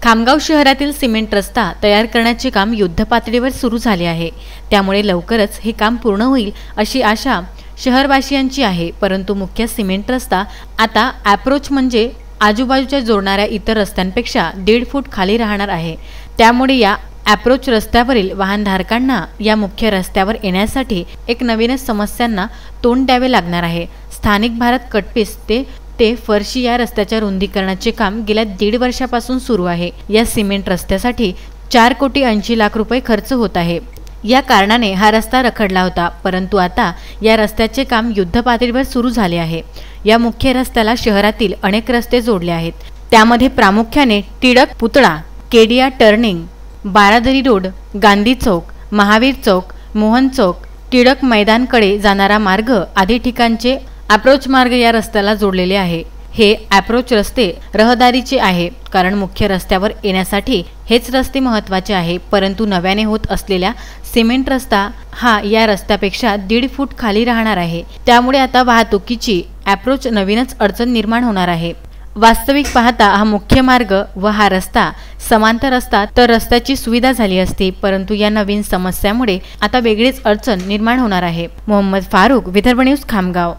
खामगाव शहरातील सिमेंट रस्ता तयार करण्याचे काम युद्धपातळीवर सुरू झाले आहे। त्यामुळे लवकरच हे काम पूर्ण होईल अशी आशा शहरवासियांची आहे। परंतु मुख्य सिमेंट रस्ता आता अप्रोच म्हणजे आजूबाजूच्या जोडणाऱ्या इतर रस्त्यांपेक्षा 1.5 फूट खाली राहणार आहे। त्यामुळे या अप्रोच रस्त्यावरील वाहनधारकांना या मुख्य रस्त्यावर येण्यासाठी एक नवीनच समस्यांना तोंड द्यावे लागणार आहे। स्थानिक भारत कटपीस ते फरशी या रस्त्याच्या रुंदीकरणाचे काम गेल्या 1.5 वर्षापासून सुरू आहे। या सिमेंट रस्त्यासाठी 4,80,00,000 रुपये खर्च होत आहे। या कारणाने हा रस्ता रखडला होता, परंतु आता या रस्त्याचे काम युद्धपातळीवर सुरू झाले आहे। या मुख्य रस्त्याला शहरातील अनेक रस्ते जोडले आहेत। त्यामध्ये प्रामुख्याने टिळक पुतळा, केडिया टर्निंग, बारादरी रोड, गांधी चौक, महावीर चौक, मोहन चौक, टिळक मैदानकडे जाणारा मार्ग आदी ठिकाणचे अप्रोच मार्ग या रस्त्याला जोडलेले आहे। हे अप्रोच रस्ते रहदारीचे आहे, कारण मुख्य रस्त्यावर येण्यासाठी हेच रस्ते महत्त्वाचे आहे। परंतु नव्याने होत असलेल्या सिमेंट रस्ता हा या रस्त्यापेक्षा 1.5 फूट खाली राहणार आहे। त्यामुळे आता वाहतुकीची अप्रोच नवीनच अडचण निर्माण होणार आहे। वास्तविक पाहता हा मुख्य मार्ग व हा रस्ता समांतर असता तर रस्त्याची सुविधा झाली असती, परंतु या नवीन समस्यामुळे आता वेगळीच अडचण निर्माण होणार आहे। मोहम्मद फारूक, विदर्भ न्यूज, खामगाव।